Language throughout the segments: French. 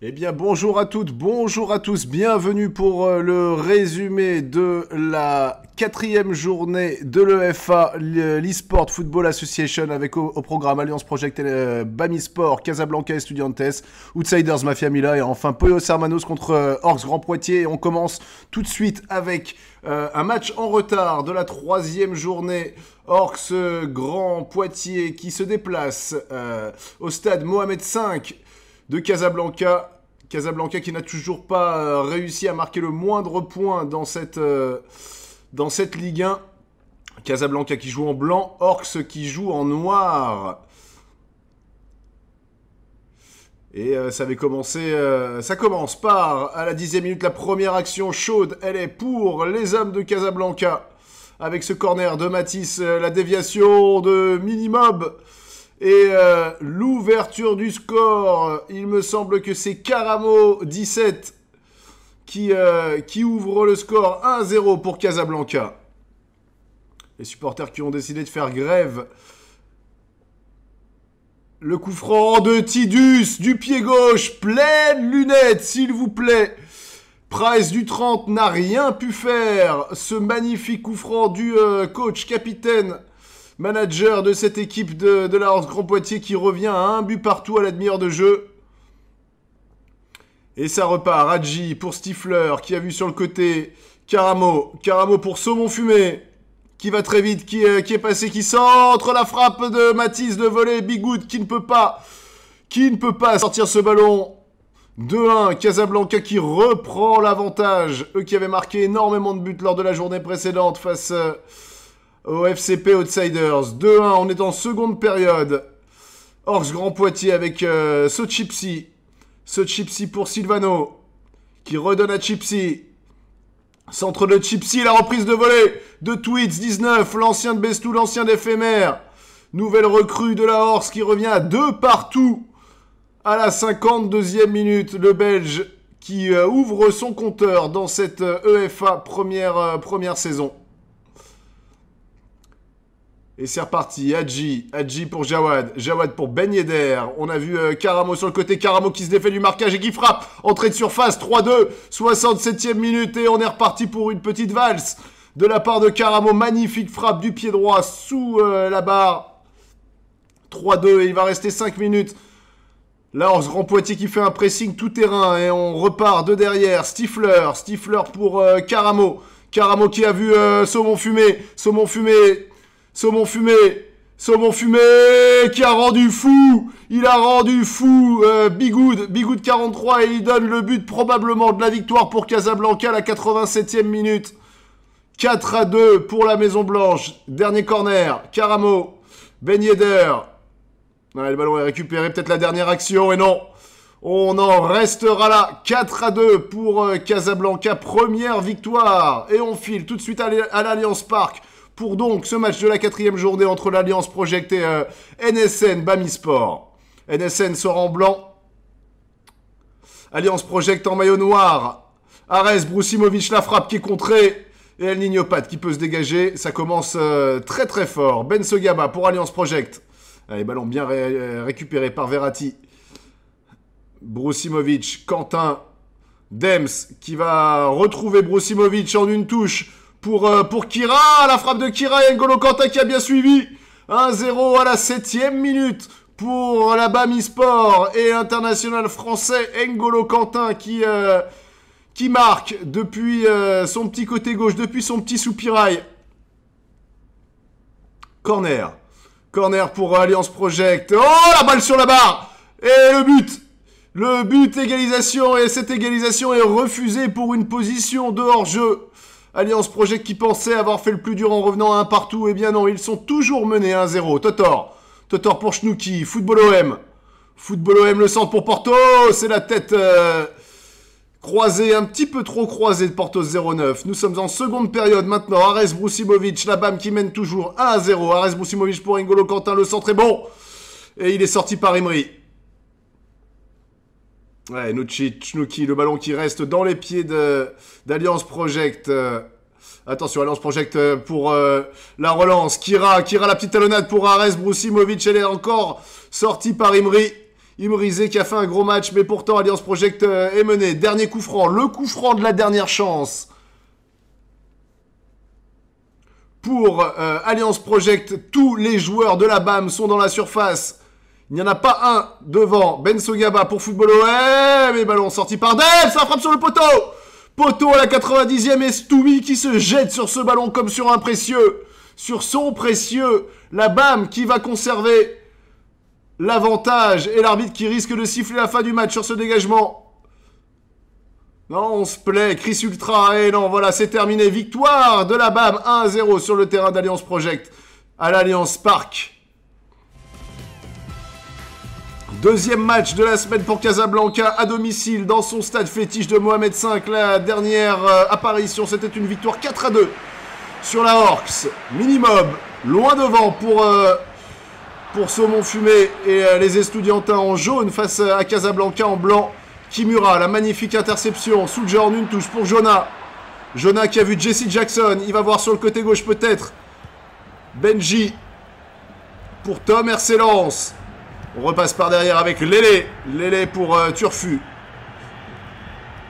Eh bien, bonjour à toutes, bonjour à tous, bienvenue pour le résumé de la 4e journée de l'EFA, l'eSport Football Association, avec au programme Alliance Project, Bami Sport, Casablanca Estudiantes, Outsiders Mafia Mila et enfin Poyos Hermanos contre Orcs Grand Poitiers. Et on commence tout de suite avec un match en retard de la 3e journée. Orcs Grand Poitiers qui se déplace au stade Mohamed V de Casablanca. Casablanca qui n'a toujours pas réussi à marquer le moindre point dans cette Ligue 1. Casablanca qui joue en blanc, Orcs qui joue en noir. Et ça commence par, à la 10e minute, la première action chaude. Elle est pour les hommes de Casablanca. Avec ce corner de Matisse, la déviation de Minimob. Et l'ouverture du score, il me semble que c'est Caramo 17 qui ouvre le score 1-0 pour Casablanca. Les supporters qui ont décidé de faire grève. Le coup franc de Tidus du pied gauche, pleine lunette s'il vous plaît. Price du 30 n'a rien pu faire. Ce magnifique coup franc du coach capitaine. Manager de cette équipe de la Horse Grand Poitiers qui revient à un but partout à la demi-heure de jeu. Et ça repart. Hadji pour Stifler qui a vu sur le côté Caramo. Caramo pour Saumon Fumé qui va très vite, qui est passé, qui centre la frappe de Matisse de volée. Bigoud qui ne peut pas sortir ce ballon. 2-1, Casablanca qui reprend l'avantage. Eux qui avaient marqué énormément de buts lors de la journée précédente face au FCP Outsiders. 2-1, on est en seconde période. Orcs Grand Poitiers avec Sochipsi. Sochipsi pour Silvano. Qui redonne à Chipsy. Centre de Chipsy, la reprise de volée de Tweets 19. L'ancien de Bestou, l'ancien d'Éphémère. Nouvelle recrue de la Horse qui revient à 2 partout. À la 52e minute, le Belge qui ouvre son compteur dans cette EFA première saison. Et c'est reparti, Hadji pour Jawad, Jawad pour Ben Yedder. On a vu Caramo sur le côté, Caramo qui se défait du marquage et qui frappe. Entrée de surface, 3-2, 67e minute et on est reparti pour une petite valse de la part de Caramo. Magnifique frappe du pied droit sous la barre. 3-2 et il va rester 5 minutes. Là, Orcs Grand Poitiers qui fait un pressing tout terrain et on repart de derrière. Stifler pour Caramo. Caramo qui a vu Saumon Fumé qui a rendu fou. Il a rendu fou Bigoud 43 et il donne le but probablement de la victoire pour Casablanca à la 87e minute. 4-2 pour la Maison Blanche. Dernier corner, Caramo, Ben Yedder. Ouais, le ballon est récupéré, peut-être la dernière action, et non. On en restera là. 4-2 pour Casablanca, première victoire. Et on file tout de suite à l'Alliance Park pour donc ce match de la 4e journée entre l'Alliance Project et NSN Bami Sport. NSN sort en blanc. Alliance Project en maillot noir. Arès, Brousimovic, la frappe qui est contrée. Et El Nignopat qui peut se dégager. Ça commence très très fort. Ben Sogaba pour Alliance Project. Allez, ballon bien récupéré par Verratti. Brousimovic, Quentin, Dems qui va retrouver Brousimovic en une touche pour Kira. La frappe de Kira et N'Golo Quentin qui a bien suivi. 1-0 à la 7e minute pour la Bami Sport et international français N'Golo Quentin qui marque depuis son petit côté gauche, depuis son petit soupirail. Corner pour Alliance Project. Oh, la balle sur la barre. Et le but. Le but, égalisation. Et cette égalisation est refusée pour une position de hors-jeu. Alliance Project qui pensait avoir fait le plus dur en revenant à un partout. Eh bien non, ils sont toujours menés 1-0. Totor pour Chnouki. Football OM, le centre pour Porto. C'est la tête croisée, un petit peu trop croisée de Porto 09. Nous sommes en seconde période maintenant. Arès Brousimovic, la BAM qui mène toujours 1-0. Arès Brousimovic pour N'Golo Quentin. Le centre est bon. Et il est sorti par Imri. Ouais, Chnouki, le ballon qui reste dans les pieds d'Alliance Project. Attention, Alliance Project pour la relance. Kira, la petite talonnade pour Arès Brousimovic. Elle est encore sortie par Imri. Imrizé qui a fait un gros match, mais pourtant Alliance Project est mené. Dernier coup franc, le coup franc de la dernière chance. Pour Alliance Project, tous les joueurs de la BAM sont dans la surface. Il n'y en a pas un devant. Ben Sogaba pour Football OM. Mais ballon sorti par Del, ça frappe sur le poteau. Poteau à la 90e et Stoumi qui se jette sur ce ballon comme sur un précieux. Sur son précieux. La BAM qui va conserver l'avantage et l'arbitre qui risque de siffler la fin du match sur ce dégagement. Non, on se plaît. Chris Ultra. Et non, voilà, c'est terminé. Victoire de la BAM 1-0 sur le terrain d'Alliance Project à l'Alliance Park. Deuxième match de la semaine pour Casablanca à domicile dans son stade fétiche de Mohamed V. La dernière apparition, c'était une victoire 4-2 sur la Orcs. Minimob, loin devant pour Saumon Fumé et les Estudiantins en jaune face à Casablanca en blanc. Kimura, la magnifique interception. Soulja en une touche pour Jonah. Jonah qui a vu Jesse Jackson. Il va voir sur le côté gauche peut-être. Benji pour Tom Hercelance. On repasse par derrière avec Lélé. Lélé pour Turfu.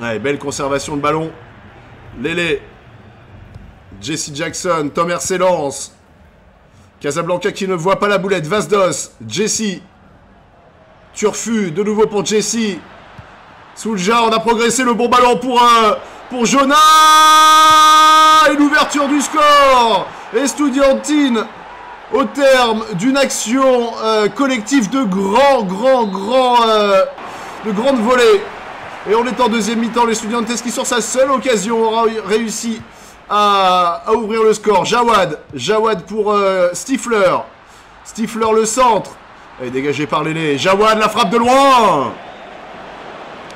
Ouais, belle conservation de ballon. Lélé. Jesse Jackson. Tom Hercelance. Casablanca qui ne voit pas la boulette. Vasdos. Jesse. Turfu. De nouveau pour Jesse. Soulja, on a progressé. Le bon ballon pour Jonah. Et l'ouverture du score. Estudiantine. Au terme d'une action collective de grandes volées. Et on est en deuxième mi-temps. Les Estudiantes qui sur sa seule occasion aura réussi à ouvrir le score. Jawad pour Stifler. Stifler le centre. Et dégagé par Lélé. Jawad la frappe de loin.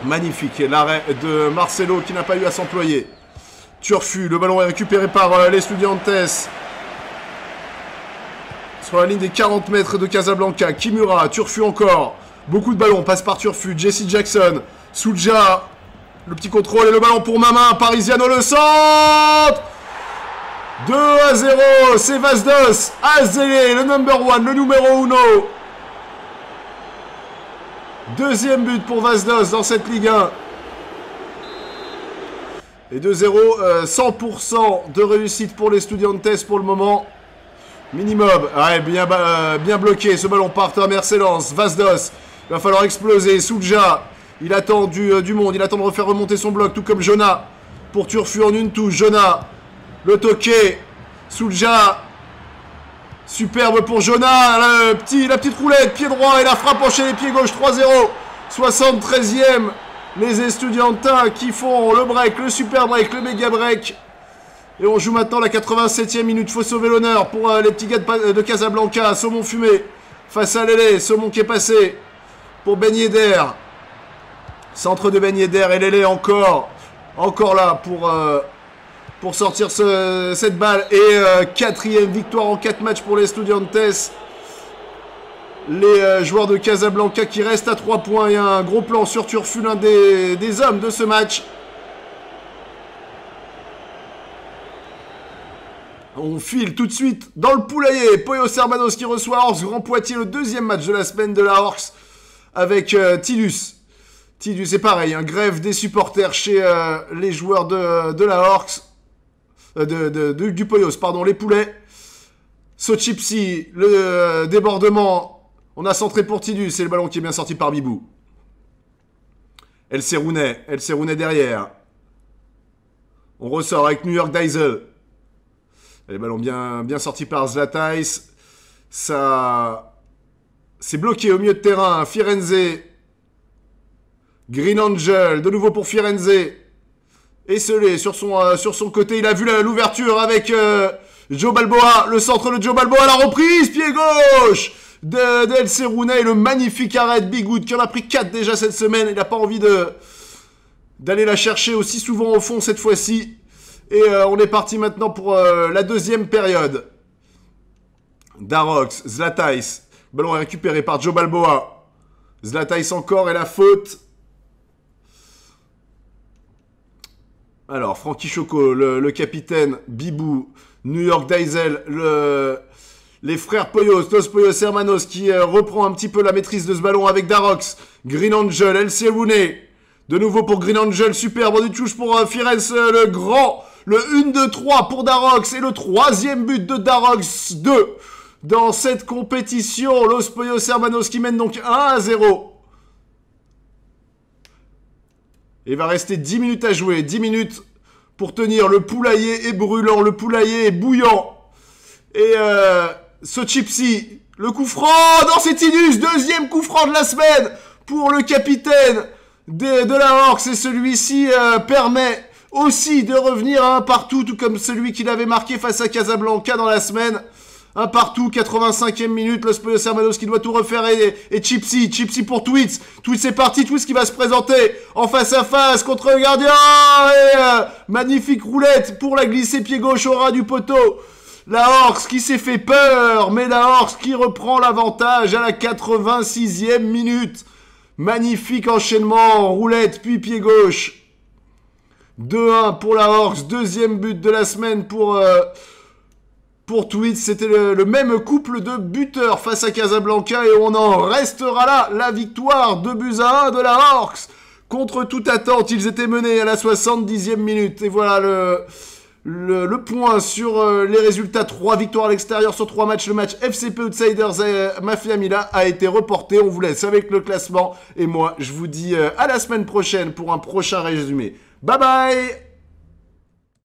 Magnifique. L'arrêt de Marcelo qui n'a pas eu à s'employer. Turfu. Le ballon est récupéré par les Estudiantes. Sur la ligne des 40 mètres de Casablanca. Kimura, Turfu encore. Beaucoup de ballons, passe par Turfu. Jesse Jackson, Soulja. Le petit contrôle et le ballon pour Mamin. Parisiano le centre. 2-0. C'est Vasdos. Azele, le number one, le numéro uno. Deuxième but pour Vasdos dans cette Ligue 1. Et 2-0. 100% de réussite pour les Estudiantes pour le moment. Minimob, ouais, bien bloqué, ce ballon part à Mercelance, Vasdos, il va falloir exploser, Soulja, il attend du monde, il attend de refaire remonter son bloc, tout comme Jonah, pour Turfu en une touche, Jonah, le toqué, Soulja, superbe pour Jonah, la petite roulette, pied droit et la frappe enchaînée pied gauche, 3-0, 73e, les Estudiantins qui font le break, le super break, le méga break. Et on joue maintenant la 87e minute. Faut sauver l'honneur pour les petits gars de Casablanca. Saumon Fumé face à Lélé. Saumon qui est passé pour Ben Yedder. Centre de Ben Yedder et Lélé encore là pour sortir cette balle. Et quatrième victoire en 4 matchs pour les Estudiantes. Les joueurs de Casablanca qui restent à 3 points. Il y a un gros plan sur Turfu, l'un des hommes de ce match. On file tout de suite dans le poulailler. Poyos Hermanos qui reçoit Orcs Grand Poitiers, le deuxième match de la semaine de la Orcs avec Tidus. Tidus, c'est pareil, un grève des supporters chez les joueurs de la Orcs. Du Poyos, pardon, les poulets. Sochipsi, le débordement. On a centré pour Tidus et le ballon qui est bien sorti par Bibou. El Serounet derrière. On ressort avec New York Diesel. Les ballons bien sortis par Zlatais. Ça... C'est bloqué au milieu de terrain. Firenze. Green Angel. De nouveau pour Firenze. Esselé sur son côté. Il a vu l'ouverture avec Joe Balboa. Le centre de Joe Balboa. La reprise. Pied gauche d'El Serounet. Le magnifique arrêt de Bigoud qui en a pris 4 déjà cette semaine. Il n'a pas envie d'aller la chercher aussi souvent au fond cette fois-ci. Et on est parti maintenant pour la deuxième période. Darox, Zlatais. Ballon est récupéré par Joe Balboa. Zlatais encore et la faute. Alors, Frankie Choco, le capitaine. Bibou, New York Diesel, Les frères Poyos, Los Poyos Hermanos qui reprend un petit peu la maîtrise de ce ballon avec Darox. Green Angel, LC Rooney. De nouveau pour Green Angel, superbe du touche pour Firenze, le grand. Le 1-2-3 pour Darox et le 3e but de Darox 2 dans cette compétition. Los Poyos Hermanos qui mène donc 1-0. Il va rester 10 minutes à jouer, 10 minutes pour tenir. Le poulailler est brûlant, le poulailler est bouillant. Et ce Chipsy, le coup franc, non c'est Tidus, 2e coup franc de la semaine pour le capitaine de la Hawks. Et celui-ci permet aussi de revenir à un partout, tout comme celui qu'il avait marqué face à Casablanca dans la semaine. Un partout, 85e minute, Los Poyos Hermanos qui doit tout refaire et Chipsy pour Twitz. Twitz c'est parti, Twitz qui va se présenter en face à face contre le gardien. Et magnifique roulette pour la glisser pied gauche au ras du poteau. La Hawks qui s'est fait peur, mais la Hawks qui reprend l'avantage à la 86e minute. Magnifique enchaînement, roulette puis pied gauche. 2-1 pour la Hawks, 2e but de la semaine pour Twitch. C'était le même couple de buteurs face à Casablanca et on en restera là. La victoire 2-1 de la Hawks. Contre toute attente, ils étaient menés à la 70e minute. Et voilà le point sur les résultats. 3 victoires à l'extérieur sur 3 matchs. Le match FCP Outsiders et Mafia Mila a été reporté. On vous laisse avec le classement. Et moi, je vous dis à la semaine prochaine pour un prochain résumé. Bye bye!